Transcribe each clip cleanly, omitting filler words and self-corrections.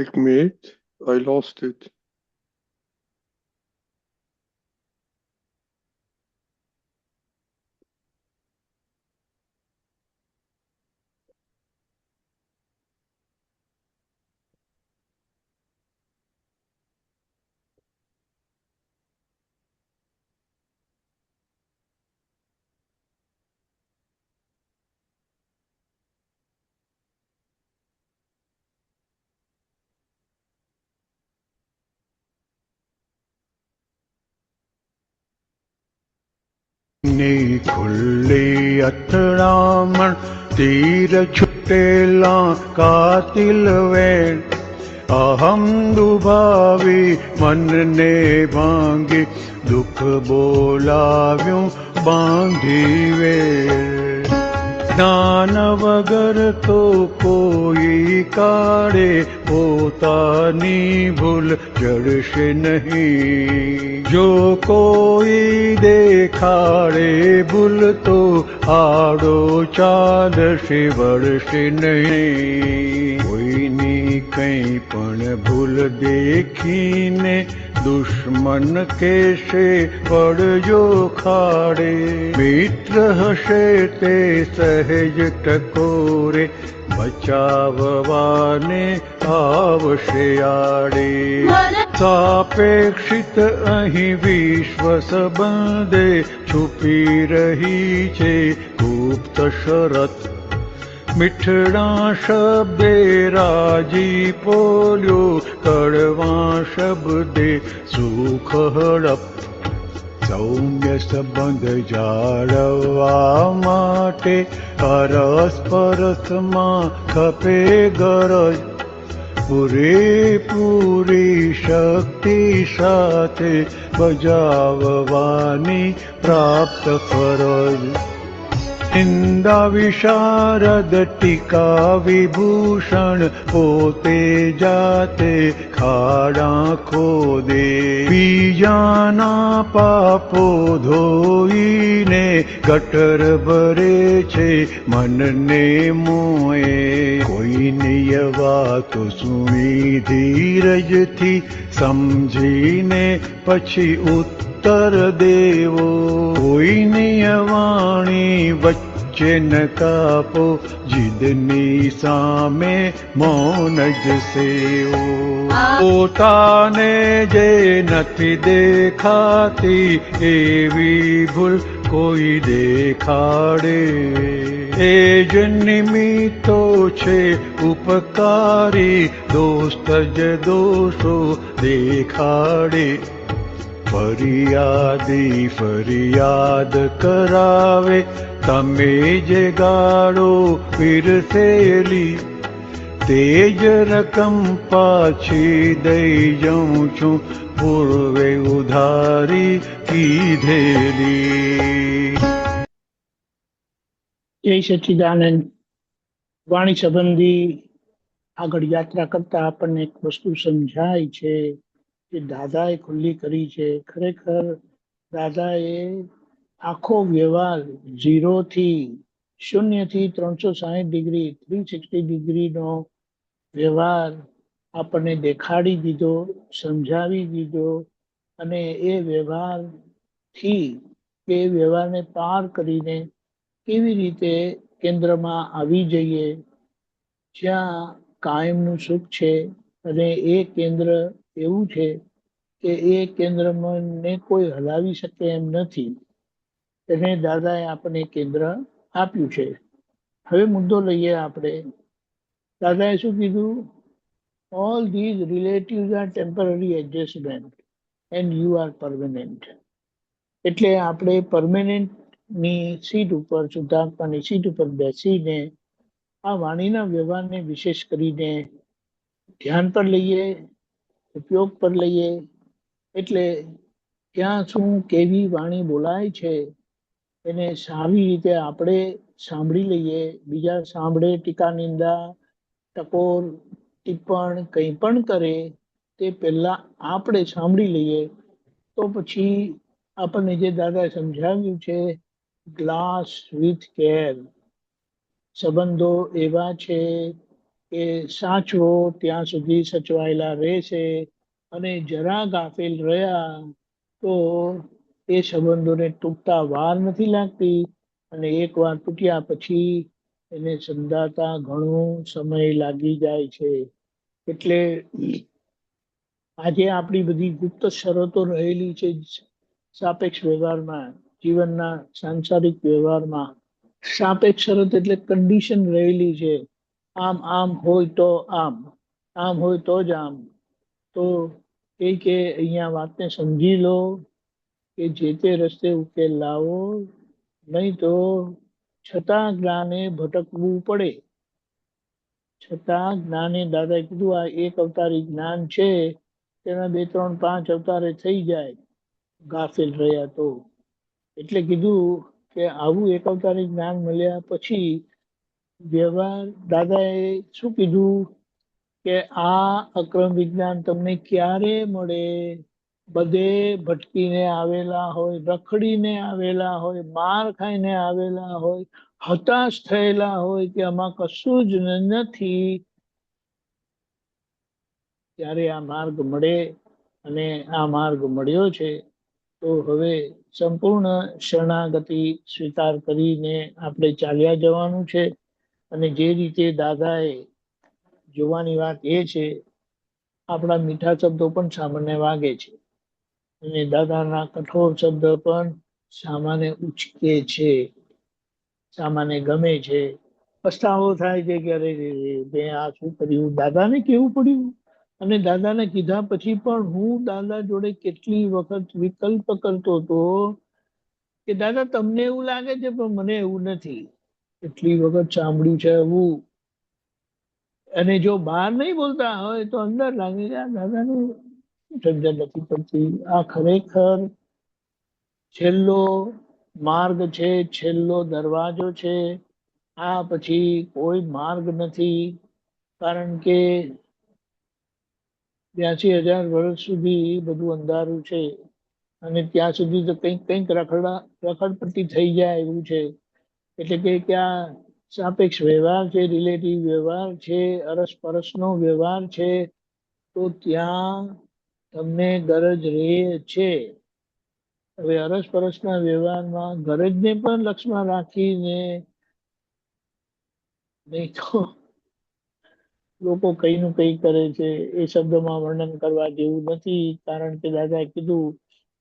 એક minute, I lost it. ખુલ્લી અથડામણ તીર છૂટેલા કાતિલ વેણ અહમ દુભાવી મનને ભાંગી દુઃખ બોલાવ્યું બાંધી વેળ જ્ઞાન વગર તો કોઈ કાળે પોતાની ભૂલ જડશે નહીં જો કોઈ દેખાડે ભૂલ તો આડો ચાલશે વળશે નહીં કોઈની કંઈ પણ ભૂલ દેખીને દુશ્મન કેશે પડજો ખાડે મિત્ર હશે તે સહેજ ટકોરે બચાવવાને આવશે આડે સાપેક્ષિત અહીં વિશ્વ સંબંધે છુપી રહી છે ગુપ્ત શરત મીઠડા શબ્દે રાજી પોલ્યો કડવા શબ્દે સુખ હડપ સૌમ્ય સંબંધ જાળવવા માટે પરસ્પરસમાં ખપે ગરજ પૂરેપૂરી શક્તિ સાથે બજાવવાની પ્રાપ્ત ફરજ નિંદા વિશારદ ટીકા વિભૂષણ પોતે જાતે ખાડા ખોદે બીજાના પાપો ધોઈને ગટર ભરે છે મનને મોએ કોઈની વાતો સુણી ધીરજથી સમજીને પછી ઉત્તર દેવો કોઈની વાણી વચ્ચે ન કાપો જીદની સામે મૌન જ સેવો પોતાને જે નથી દેખાતી એવી ભૂલ કોઈ દેખાડે એ જ નિમિત્તો છે ઉપકારી દોસ્ત જ દોષો દેખાડે ફરિયાદી ફરિયાદ કરાવે તમે જે ગાળો પીરસેલી તે જ રકમ પાછી દઈ જાઉં છું પૂર્વે ઉધારી કીધેલી. જય સચ્ચિદાનંદ. વાણી સંબંધી આગળ યાત્રા કરતા આપણને એક વસ્તુ સમજાય છે કે દાદાએ ખુલ્લી કરી છે. ખરેખર દાદાએ આખો વ્યવહાર 0 થી 360 ડિગ્રી 360 ડિગ્રીનો વ્યવહાર આપણને દેખાડી દીધો, સમજાવી દીધો અને એ વ્યવહારથી એ વ્યવહારને પાર કરીને કેવી રીતે કેન્દ્રમાં આવી જઈએ જ્યાં કાયમનું સુખ છે. અને એ કેન્દ્ર એવું છે કે એ કેન્દ્રને કોઈ હલાવી શકે એમ નથી. એને દાદાએ આપણને કેન્દ્ર આપ્યું છે. હવે મુદ્દો લઈએ આપણે. દાદાએ શું કીધું? All these relatives are temporary adjustment and you are permanent. એટલે આપણે પરમેનન્ટની સીટ ઉપર, શુદ્ધાત્માની સીટ ઉપર બેસીને આ વાણીના વ્યવહારને વિશેષ કરીને ધ્યાન પર લઈએ, ઉપયોગ પર લઈએ. એટલે ક્યાં શું કેવી વાણી બોલાય છે એને સારી રીતે આપણે સાંભળી લઈએ. બીજા સાંભળે, ટીકા નિંદા ટકોર ટિપ્પણ કંઈ પણ કરે તે પહેલાં આપણે સાંભળી લઈએ તો પછી આપણને જે દાદાએ સમજાવ્યું છે ગ્લાસ વિથ કેર. સંબંધો એવા છે કે સાચવો ત્યાં સુધી સચવાયેલા રહેશે, અને જરા ગાફેલ રહ્યા તો એ સંબંધોને તૂટતા વાર નથી લાગતી, અને એકવાર તૂટ્યા પછી એને સંધાતા ઘણો સમય લાગી જાય છે. એટલે આજે આપણી બધી ગુપ્ત શરતો રહેલી છે સાપેક્ષ વ્યવહારમાં, જીવનના સાંસારિક વ્યવહારમાં. સાપેક્ષ શરત એટલે કન્ડિશન રહેલી છે. આમ આમ હોય તો આમ, આમ હોય તો જ આમ. તો એ કે અહીંયા વાતને સમજી લો કે જે તે રસ્તે ઉકેલ લાવો, નહીં તો છતાં જ્ઞાને ભટકવું પડે. છતાં જ્ઞાને, દાદાએ કીધું આ એક અવતારી જ્ઞાન છે, તેના 2, 3, 5 અવતારે થઈ જાય ગાફેલ રહ્યા તો. એટલે કીધું કે આવું એક અવતારી જ્ઞાન મળ્યા પછી વ્યવહાર, દાદાએ શું કીધું કે આ અક્રમ વિજ્ઞાન તમને ક્યારે મળે? બધે ભટકીને આવેલા હોય, રખડીને આવેલા હોય, માર ખાઈને આવેલા હોય, હતાશ થયેલા હોય કે આમાં કશું જ નથી, ત્યારે આ માર્ગ મળે. અને આ માર્ગ મળ્યો છે તો હવે સંપૂર્ણ શરણાગતિ સ્વીકાર કરીને આપણે ચાલ્યા જવાનું છે. અને જે રીતે દાદાએ, જોવાની વાત એ છે, આપણા મીઠા શબ્દો પણ સામાન્ય વાગે છે, અને દાદાના કઠોર શબ્દ પણ સામાન્ય ઉચકે છે, સામાન્ય ગમે છે. પસ્તાવો થાય છે કે અરે મેં આ શું કર્યું, દાદાને કેવું પડ્યું. અને દાદાને કીધા પછી પણ હું દાદા જોડે કેટલી વખત વિકલ્પ કરતો હતો કે દાદા તમને એવું લાગે છે પણ મને એવું નથી. કેટલી વખત સાંભળ્યું છે એવું. અને જો બહાર નહીં બોલતા હોય તો અંદર લાગે કે આ દાદાને સમજણ નથી પડતી. આ ખરેખર છેલ્લો માર્ગ છે, છેલ્લો દરવાજો છે. આ પછી કોઈ માર્ગ નથી. કારણ કે 82,000 વર્ષ સુધી બધું અંધારું છે, અને ત્યાં સુધી તો કંઈક કંઈક રખડપટ્ટી થઈ જાય એવું છે. એટલે કે આ સાપેક્ષ વ્યવહાર છે, રિલેટિવ વ્યવહાર છે, અરસપરસનો વ્યવહાર છે, તો ત્યાં તમને ગરજ રહે છે. હવે અરસપરસના વ્યવહારમાં ગરજને પણ લક્ષમાં રાખીને, નહીં તો લોકો કઈનું કઈ કરે છે. એ શબ્દમાં વર્ણન કરવા જેવું નથી. કારણ કે દાદાએ કીધું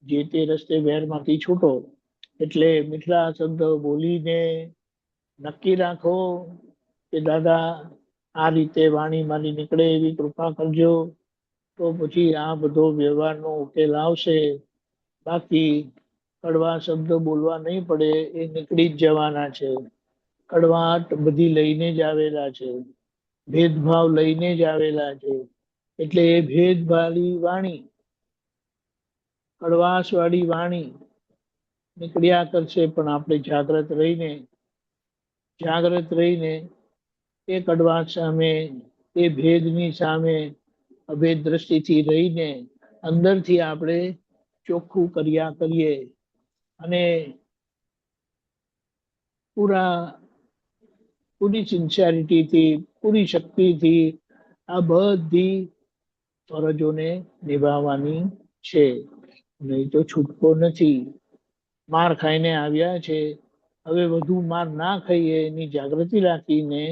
જે તે રસ્તે વેરમાંથી છૂટો. એટલે મીઠા શબ્દ બોલીને નક્કી રાખો કે દાદા આ રીતે વાણી મારી નીકળે એવી કૃપા કરજો, તો પછી આ બધો વ્યવહારનો ઉકેલ આવશે. બાકી કડવા શબ્દ બોલવા નહીં પડે, એ નીકળી જ જવાના છે. કડવાટ બધી લઈને જ આવેલા છે, ભેદભાવ લઈને જ આવેલા છે. એટલે એ ભેદભાવી વાણી, કડવાશ વાળી વાણી નીકળ્યા કરશે. પણ આપણે જાગ્રત રહીને એ કડવાશ સામે, એ ભેદની સામે અભેદ દ્રષ્ટિથી રહીને અંદરથી આપણે ચોખ્ખું કર્યા કરીએ. અને પૂરી સિન્સિયરિટીથી, પૂરી શક્તિથી આ બધી ફરજોને નિભાવવાની છે. નહીં તો છૂટકો નથી. માર ખાઈને આવ્યા છે, હવે વધુ માર ના ખાઈએ એની જાગૃતિ રાખીને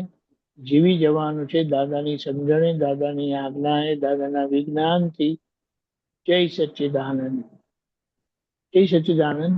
જીવી જવાનું છે, દાદાની સમજણે, દાદાની આજ્ઞાએ, દાદાના વિજ્ઞાનથી. જય સચ્ચિદાનંદ. જય સચ્ચિદાનંદ.